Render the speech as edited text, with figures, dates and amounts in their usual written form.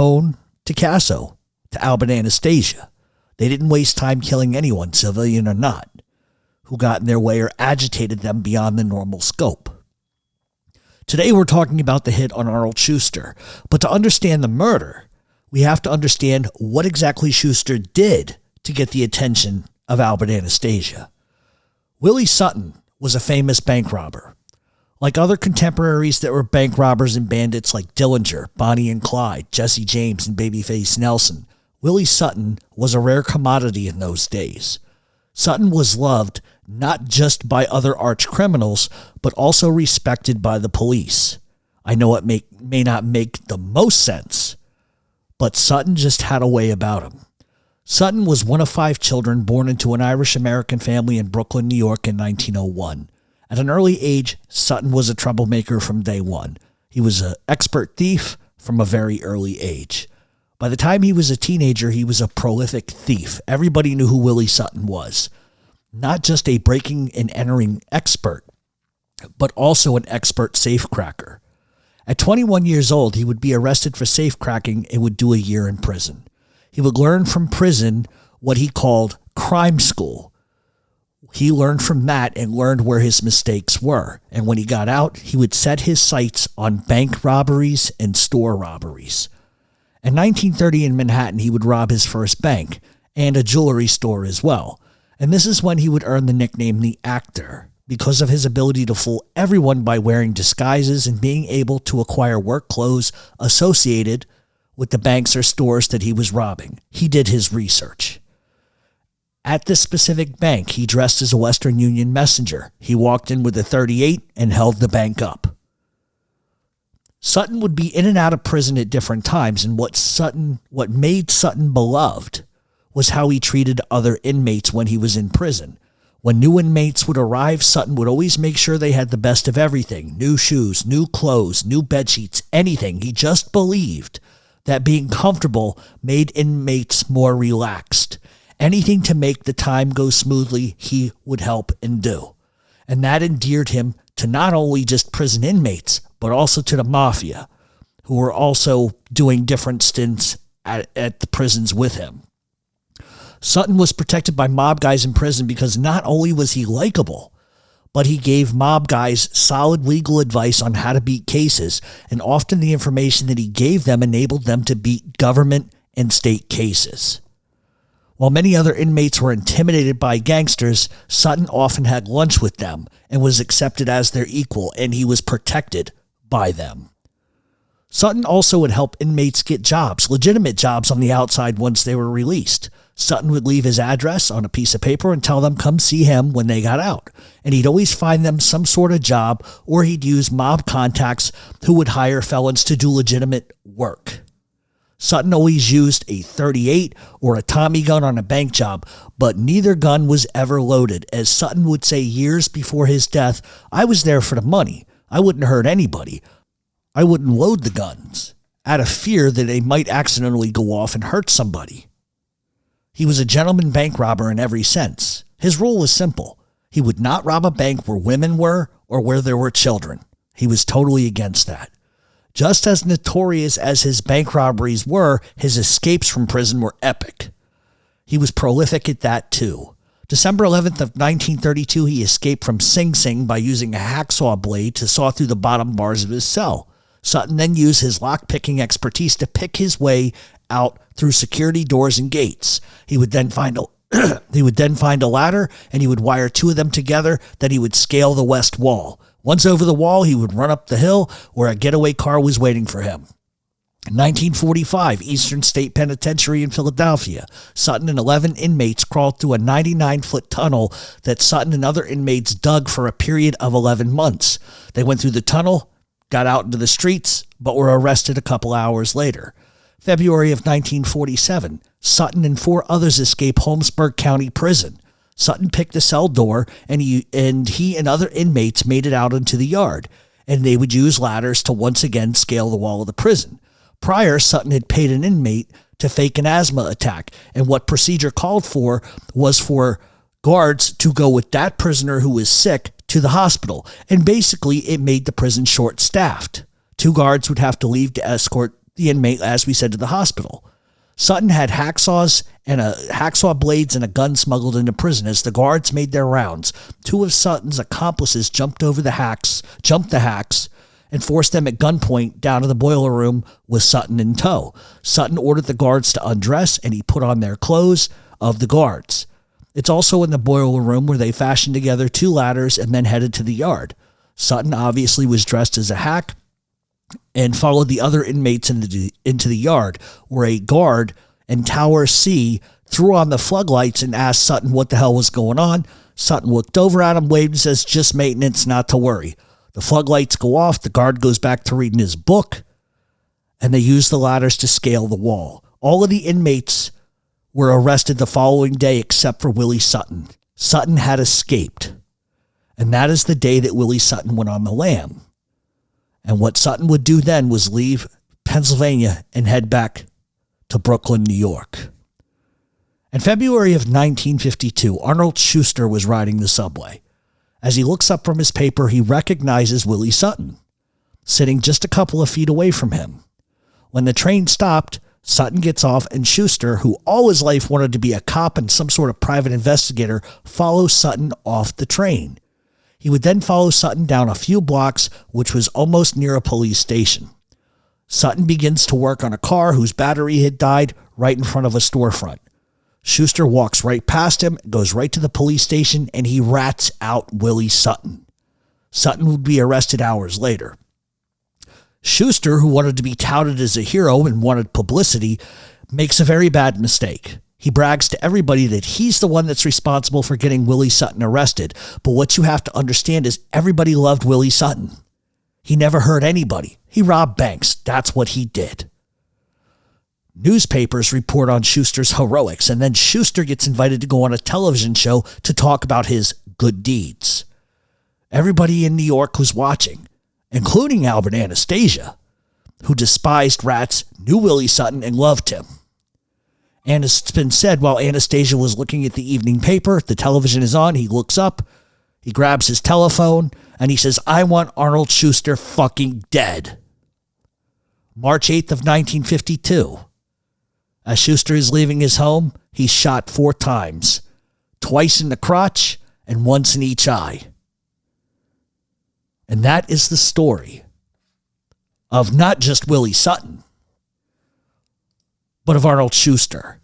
to Casso, to Albert Anastasia. They didn't waste time killing anyone, civilian or not, who got in their way or agitated them beyond the normal scope. Today we're talking about the hit on Arnold Shuster, but to understand the murder, we have to understand what exactly Schuster did to get the attention of Albert Anastasia. Willie Sutton was a famous bank robber. Like other contemporaries that were bank robbers and bandits like Dillinger, Bonnie and Clyde, Jesse James, and Babyface Nelson, Willie Sutton was a rare commodity in those days. Sutton was loved not just by other arch criminals, but also respected by the police. I know it may not make the most sense, but Sutton just had a way about him. Sutton was one of 5 children born into an Irish-American family in Brooklyn, New York in 1901. At an early age, Sutton was a troublemaker from day one. He was an expert thief from a very early age. By the time he was a teenager, he was a prolific thief. Everybody knew who Willie Sutton was. Not just a breaking and entering expert, but also an expert safecracker. At 21 years old, he would be arrested for safecracking and would do a year in prison. He would learn from prison what he called crime school. He learned from that and learned where his mistakes were. And when he got out, he would set his sights on bank robberies and store robberies. In 1930 in Manhattan, he would rob his first bank and a jewelry store as well. And this is when he would earn the nickname the Actor, because of his ability to fool everyone by wearing disguises and being able to acquire work clothes associated with the banks or stores that he was robbing. He did his research. At this specific bank, he dressed as a Western Union messenger. He walked in with a .38 and held the bank up. Sutton would be in and out of prison at different times, and what made Sutton beloved was how he treated other inmates when he was in prison. When new inmates would arrive, Sutton would always make sure they had the best of everything. New shoes, new clothes, new bedsheets, anything. He just believed that being comfortable made inmates more relaxed. Anything to make the time go smoothly, he would help and do. And that endeared him to not only just prison inmates, but also to the mafia, who were also doing different stints at the prisons with him. Sutton was protected by mob guys in prison because not only was he likable, but he gave mob guys solid legal advice on how to beat cases, and often the information that he gave them enabled them to beat government and state cases. While many other inmates were intimidated by gangsters, Sutton often had lunch with them and was accepted as their equal, and he was protected by them. Sutton also would help inmates get jobs, legitimate jobs on the outside once they were released. Sutton would leave his address on a piece of paper and tell them come see him when they got out. And he'd always find them some sort of job, or he'd use mob contacts who would hire felons to do legitimate work. Sutton always used a .38 or a Tommy gun on a bank job, but neither gun was ever loaded. As Sutton would say years before his death, I was there for the money. I wouldn't hurt anybody. I wouldn't load the guns out of fear that they might accidentally go off and hurt somebody. He was a gentleman bank robber in every sense. His rule was simple. He would not rob a bank where women were or where there were children. He was totally against that. Just as notorious as his bank robberies were, his escapes from prison were epic. He was prolific at that too. December 11th of 1932, he escaped from Sing Sing by using a hacksaw blade to saw through the bottom bars of his cell. Sutton then used his lock-picking expertise to pick his way out through security doors and gates. He would then find a ladder, and he would wire 2 of them together. Then he would scale the west wall. Once over the wall, he would run up the hill where a getaway car was waiting for him. In 1945, Eastern State Penitentiary in Philadelphia, Sutton and 11 inmates crawled through a 99-foot tunnel that Sutton and other inmates dug for a period of 11 months. They went through the tunnel, got out into the streets, but were arrested a couple hours later. February of 1947, Sutton and 4 others escaped Holmesburg County Prison. Sutton picked the cell door, and he and other inmates made it out into the yard, and they would use ladders to once again scale the wall of the prison. Prior, Sutton had paid an inmate to fake an asthma attack, and what procedure called for was for guards to go with that prisoner who was sick to the hospital, and basically it made the prison short-staffed. 2 guards would have to leave to escort the inmate, as we said, to the hospital. Sutton had hacksaw blades and a gun smuggled into prison. As the guards made their rounds, two of Sutton's accomplices jumped the hacks, and forced them at gunpoint down to the boiler room with Sutton in tow. Sutton ordered the guards to undress, and he put on their clothes of the guards. It's also in the boiler room where they fashioned together two ladders and then headed to the yard. Sutton obviously was dressed as a hack and followed the other inmates into the yard, where a guard in Tower C threw on the floodlights and asked Sutton what the hell was going on. Sutton looked over at him, waved, and says, "Just maintenance, not to worry." The floodlights go off, the guard goes back to reading his book, and they use the ladders to scale the wall. All of the inmates were arrested the following day except for Willie Sutton. Sutton had escaped, and that is the day that Willie Sutton went on the lam. And what Sutton would do then was leave Pennsylvania and head back to Brooklyn, New York. In February of 1952, Arnold Shuster was riding the subway. As he looks up from his paper, he recognizes Willie Sutton, sitting just a couple of feet away from him. When the train stopped, Sutton gets off, and Schuster, who all his life wanted to be a cop and some sort of private investigator, follows Sutton off the train. He would then follow Sutton down a few blocks, which was almost near a police station. Sutton begins to work on a car whose battery had died right in front of a storefront. Schuster walks right past him, goes right to the police station, and he rats out Willie Sutton. Sutton would be arrested hours later. Schuster, who wanted to be touted as a hero and wanted publicity, makes a very bad mistake. He brags to everybody that he's the one that's responsible for getting Willie Sutton arrested. But what you have to understand is everybody loved Willie Sutton. He never hurt anybody. He robbed banks. That's what he did. Newspapers report on Schuster's heroics, and then Schuster gets invited to go on a television show to talk about his good deeds. Everybody in New York was watching, including Albert Anastasia, who despised rats, knew Willie Sutton, and loved him. And it's been said while Anastasia was looking at the evening paper, the television is on, he looks up, he grabs his telephone, and he says, "I want Arnold Shuster fucking dead." March 8th of 1952. As Schuster is leaving his home, he's shot 4 times, twice in the crotch and once in each eye. And that is the story of not just Willie Sutton, but of Arnold Shuster.